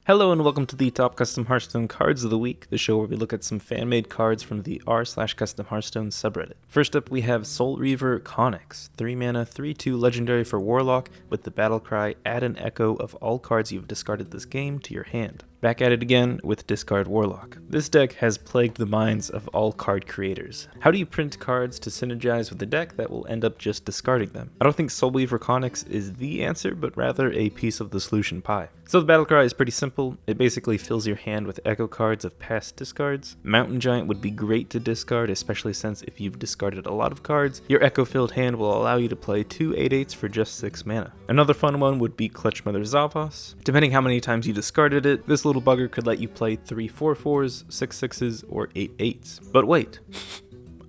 Hello and welcome to the Top Custom Hearthstone Cards of the Week, the show where we look at some fan-made cards from the r/custom Hearthstone subreddit. First up we have Soul Reaver Connix, 3 mana, 3/2 legendary for Warlock with the battle cry, add an echo of all cards you've discarded this game to your hand. Back at it again with Discard Warlock. This deck has plagued the minds of all card creators. How do you print cards to synergize with a deck that will end up just discarding them? I don't think Soul Reaver Connix is the answer, but rather a piece of the solution pie. So the battle cry is pretty simple. It basically fills your hand with echo cards of past discards. Mountain Giant would be great to discard, especially since if you've discarded a lot of cards, your echo-filled hand will allow you to play 2 8/8s for just 6 mana. Another fun one would be Clutch Mother Zavos. Depending how many times you discarded it, this little bugger could let you play 3 4/4s, 6 6s, or 8 8s. But wait,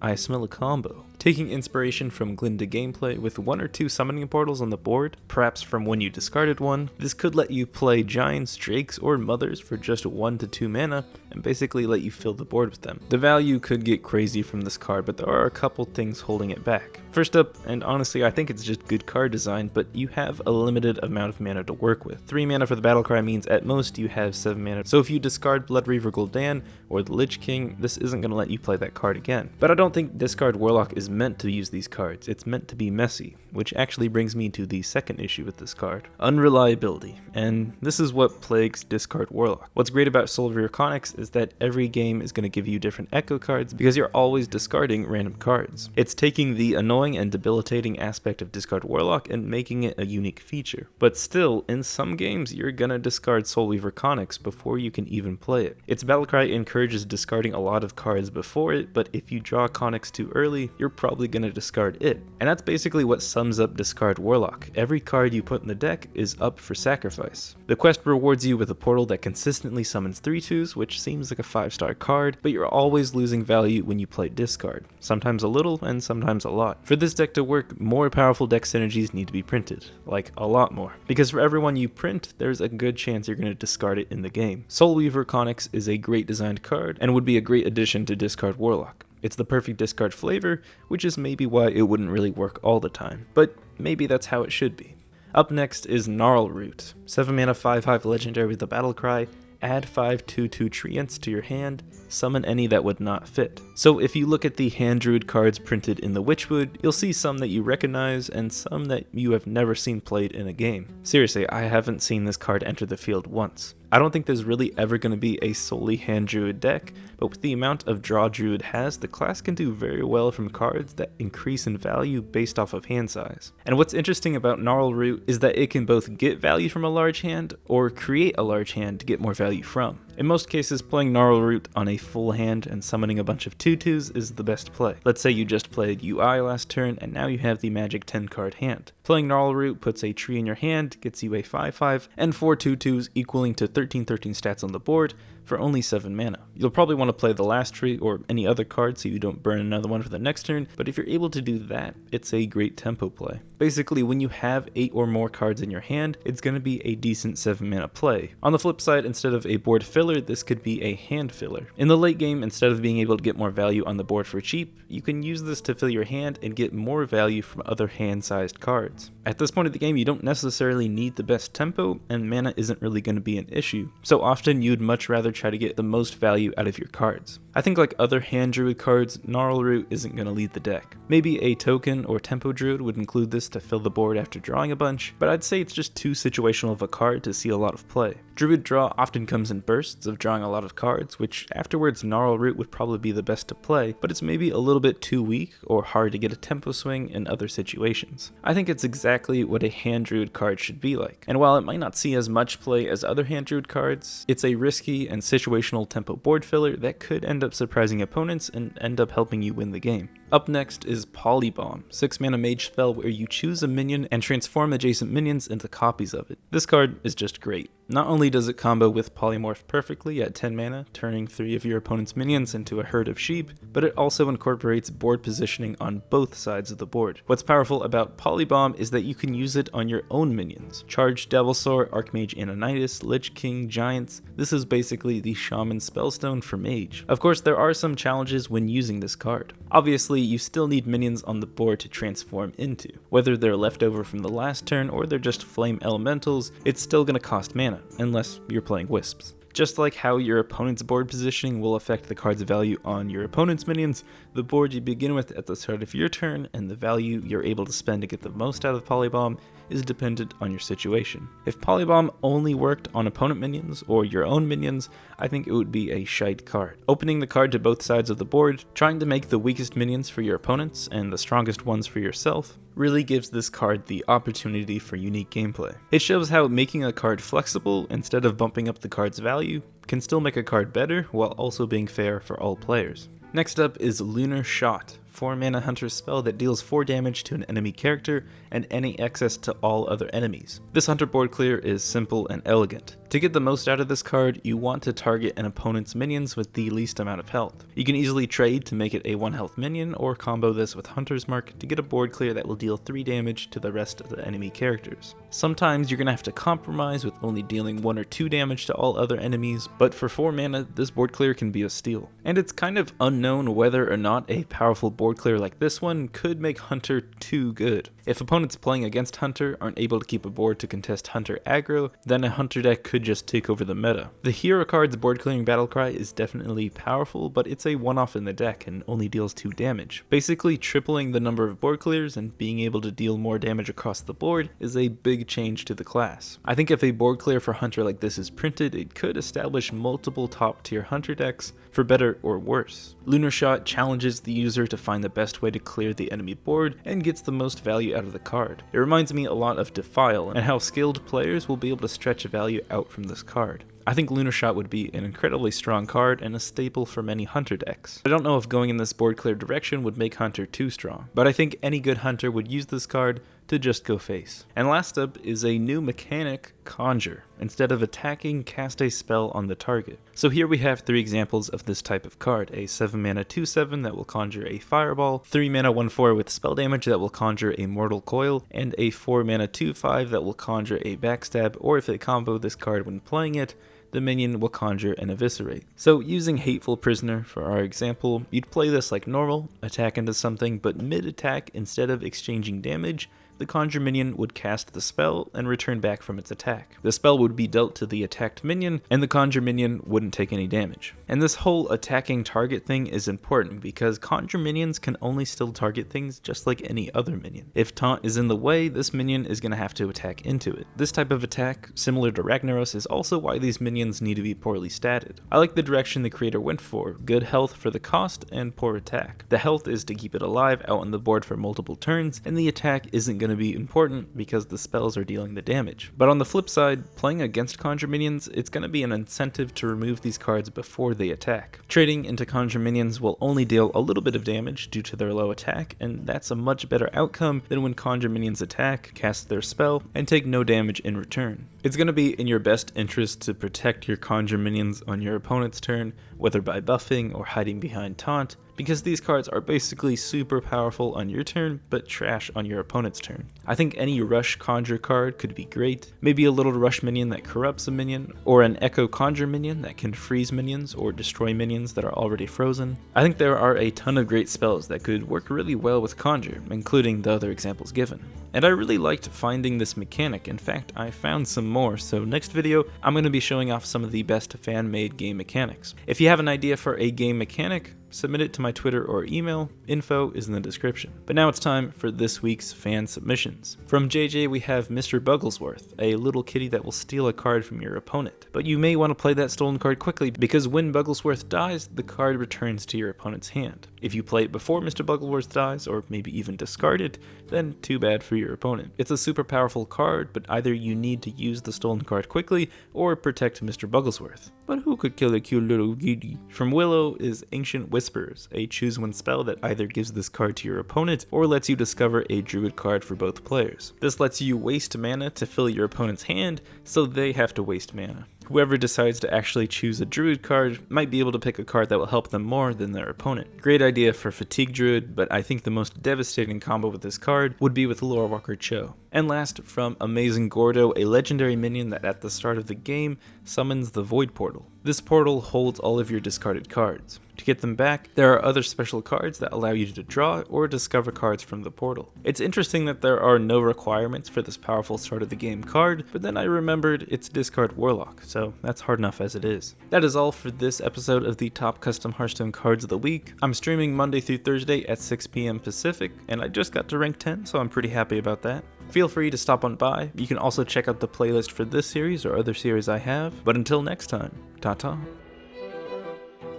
I smell a combo. Taking inspiration from Glinda gameplay with 1 or 2 summoning portals on the board, perhaps from when you discarded one, this could let you play giants, drakes, or mothers for just 1 to 2 mana, and basically let you fill the board with them. The value could get crazy from this card, but there are a couple things holding it back. First up, and honestly I think it's just good card design, but you have a limited amount of mana to work with. 3 mana for the battle cry means at most you have 7 mana, so if you discard Blood Reaver Gul'dan or the Lich King, this isn't going to let you play that card again. But I don't think Discard Warlock is meant to use these cards, it's meant to be messy, which actually brings me to the second issue with this card. Unreliability, and this is what plagues Discard Warlock. What's great about Soul Reaver Connix is that every game is going to give you different echo cards because you're always discarding random cards. It's taking the annoying and debilitating aspect of Discard Warlock and making it a unique feature. But still, in some games you're gonna discard Soul Reaver Connix before you can even play it. Its battlecry encourages discarding a lot of cards before it, but if you draw Connix too early, you're probably gonna discard it. And that's basically what sums up Discard Warlock. Every card you put in the deck is up for sacrifice. The quest rewards you with a portal that consistently summons 3/2s, which seems like a 5-star card, but you're always losing value when you play discard. Sometimes a little, and sometimes a lot. For this deck to work, more powerful deck synergies need to be printed. Like, a lot more. Because for every one you print, there's a good chance you're going to discard it in the game. Soul Reaver Connix is a great designed card, and would be a great addition to Discard Warlock. It's the perfect discard flavor, which is maybe why it wouldn't really work all the time. But maybe that's how it should be. Up next is Gnarl Root. 7 mana 5/5 legendary with the battle cry, add 5 2/2 treants to your hand, summon any that would not fit. So if you look at the hand druid cards printed in the Witchwood, you'll see some that you recognize and some that you have never seen played in a game. Seriously, I haven't seen this card enter the field once. I don't think there's really ever going to be a solely hand druid deck, but with the amount of draw druid has, the class can do very well from cards that increase in value based off of hand size. And what's interesting about Gnarl Root is that it can both get value from a large hand, or create a large hand to get more value from. In most cases, playing Gnarl Root on a full hand and summoning a bunch of 2/2s is the best play. Let's say you just played UI last turn and now you have the magic 10 card hand. Playing Gnarl Root puts a tree in your hand, gets you a 5/5, and 4 2/2s equaling to 13 stats on the board for only 7 mana. You'll probably want to play the last tree or any other card so you don't burn another one for the next turn, but if you're able to do that, it's a great tempo play. Basically, when you have 8 or more cards in your hand, it's going to be a decent 7 mana play. On the flip side, instead of a board filler, this could be a hand filler. In the late game, instead of being able to get more value on the board for cheap, you can use this to fill your hand and get more value from other hand-sized cards. At this point of the game, you don't necessarily need the best tempo, and mana isn't really going to be an issue, so often you'd much rather try to get the most value out of your cards. I think like other hand druid cards, Gnarl Root isn't going to lead the deck. Maybe a token or tempo druid would include this to fill the board after drawing a bunch, but I'd say it's just too situational of a card to see a lot of play. Druid draw often comes in bursts of drawing a lot of cards, which afterwards Gnarl Root would probably be the best to play, but it's maybe a little bit too weak or hard to get a tempo swing in other situations. I think it's exactly what a hand druid card should be like, and while it might not see as much play as other hand druid cards, it's a risky and situational tempo board filler that could end up surprising opponents and end up helping you win the game. Up next is Polybomb, 6 mana mage spell where you choose a minion and transform adjacent minions into copies of it. This card is just great. Not only does it combo with Polymorph perfectly at 10 mana, turning 3 of your opponent's minions into a herd of sheep, but it also incorporates board positioning on both sides of the board. What's powerful about Polybomb is that you can use it on your own minions. Charged Devilsaur, Archmage Ananitas, Lich King, Giants. This is basically the Shaman Spellstone for Mage. Of course, there are some challenges when using this card. Obviously, Basically, you still need minions on the board to transform into. Whether they're left over from the last turn or they're just flame elementals, it's still going to cost mana, unless you're playing Wisps. Just like how your opponent's board positioning will affect the card's value on your opponent's minions, the board you begin with at the start of your turn and the value you're able to spend to get the most out of Polybomb is dependent on your situation. If Polybomb only worked on opponent minions or your own minions, I think it would be a shite card. Opening the card to both sides of the board, trying to make the weakest minions for your opponents and the strongest ones for yourself, really gives this card the opportunity for unique gameplay. It shows how making a card flexible instead of bumping up the card's value can still make a card better while also being fair for all players. Next up is Lunar Shot, 4-mana hunter spell that deals 4 damage to an enemy character and any excess to all other enemies. This hunter board clear is simple and elegant. To get the most out of this card, you want to target an opponent's minions with the least amount of health. You can easily trade to make it a 1 health minion or combo this with Hunter's Mark to get a board clear that will deal 3 damage to the rest of the enemy characters. Sometimes you're going to have to compromise with only dealing 1 or 2 damage to all other enemies, but for 4 mana, this board clear can be a steal. And it's kind of unknown whether or not a powerful board clear like this one could make Hunter too good. If opponents playing against Hunter aren't able to keep a board to contest Hunter aggro, then a Hunter deck could just take over the meta. The hero card's board clearing battlecry is definitely powerful, but it's a one-off in the deck and only deals 2 damage. Basically, tripling the number of board clears and being able to deal more damage across the board is a big change to the class. I think if a board clear for Hunter like this is printed, it could establish multiple top-tier Hunter decks, for better or worse. Lunar Shot challenges the user to find the best way to clear the enemy board and gets the most value out of the card. It reminds me a lot of Defile and how skilled players will be able to stretch value out from this card. I think Lunar Shot would be an incredibly strong card and a staple for many Hunter decks. I don't know if going in this board clear direction would make Hunter too strong, but I think any good Hunter would use this card to just go face. And last up is a new mechanic, Conjure. Instead of attacking, cast a spell on the target. So here we have 3 examples of this type of card: a 7-mana 2/7 that will conjure a Fireball, 3-mana 1/4 with spell damage that will conjure a Mortal Coil, and a 4-mana 2/5 that will conjure a Backstab, or if they combo this card when playing it, the minion will conjure and eviscerate. So using Hateful Prisoner for our example, you'd play this like normal, attack into something, but mid-attack, instead of exchanging damage, the conjure minion would cast the spell and return back from its attack. The spell would be dealt to the attacked minion, and the conjure minion wouldn't take any damage. And this whole attacking target thing is important because conjure minions can only still target things just like any other minion. If taunt is in the way, this minion is going to have to attack into it. This type of attack, similar to Ragnaros, is also why these minions need to be poorly statted. I like the direction the creator went for: good health for the cost and poor attack. The health is to keep it alive out on the board for multiple turns, and the attack isn't going to be important because the spells are dealing the damage. But on the flip side, playing against conjure minions, it's going to be an incentive to remove these cards before they attack. Trading into conjure minions will only deal a little bit of damage due to their low attack, and that's a much better outcome than when conjure minions attack, cast their spell, and take no damage in return. It's going to be in your best interest to protect your conjure minions on your opponent's turn, whether by buffing or hiding behind taunt, because these cards are basically super powerful on your turn, but trash on your opponent's turn. I think any rush conjure card could be great, maybe a little rush minion that corrupts a minion, or an echo conjure minion that can freeze minions or destroy minions that are already frozen. I think there are a ton of great spells that could work really well with conjure, including the other examples given. And I really liked finding this mechanic. In fact, I found some more, so next video I'm going to be showing off some of the best fan-made game mechanics. If you have an idea for a game mechanic, submit it to my Twitter or email. Info is in the description. But now it's time for this week's fan submissions. From JJ we have Mr. Bugglesworth, a little kitty that will steal a card from your opponent. But you may want to play that stolen card quickly because when Bugglesworth dies, the card returns to your opponent's hand. If you play it before Mr. Bugglesworth dies, or maybe even discard it, then too bad for your opponent. It's a super powerful card, but either you need to use the stolen card quickly or protect Mr. Bugglesworth. But who could kill a cute little kitty? From Willow is Ancient Whispers, a choose one spell that either gives this card to your opponent or lets you discover a druid card for both players. This lets you waste mana to fill your opponent's hand, so they have to waste mana. Whoever decides to actually choose a druid card might be able to pick a card that will help them more than their opponent. Great idea for Fatigue Druid, but I think the most devastating combo with this card would be with Lorewalker Cho. And last, from Amazing Gordo, a legendary minion that at the start of the game summons the Void Portal. This portal holds all of your discarded cards. To get them back, there are other special cards that allow you to draw or discover cards from the portal. It's interesting that there are no requirements for this powerful start of the game card, but then I remembered it's discard Warlock, so that's hard enough as it is. That is all for this episode of the top custom Hearthstone cards of the week. I'm streaming Monday through Thursday at 6 p.m. Pacific, and I just got to rank 10, so I'm pretty happy about that. Feel free to stop on by. You can also check out the playlist for this series or other series I have, but until next time, ta-ta.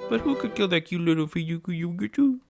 But who could kill that cute little Fiyuku?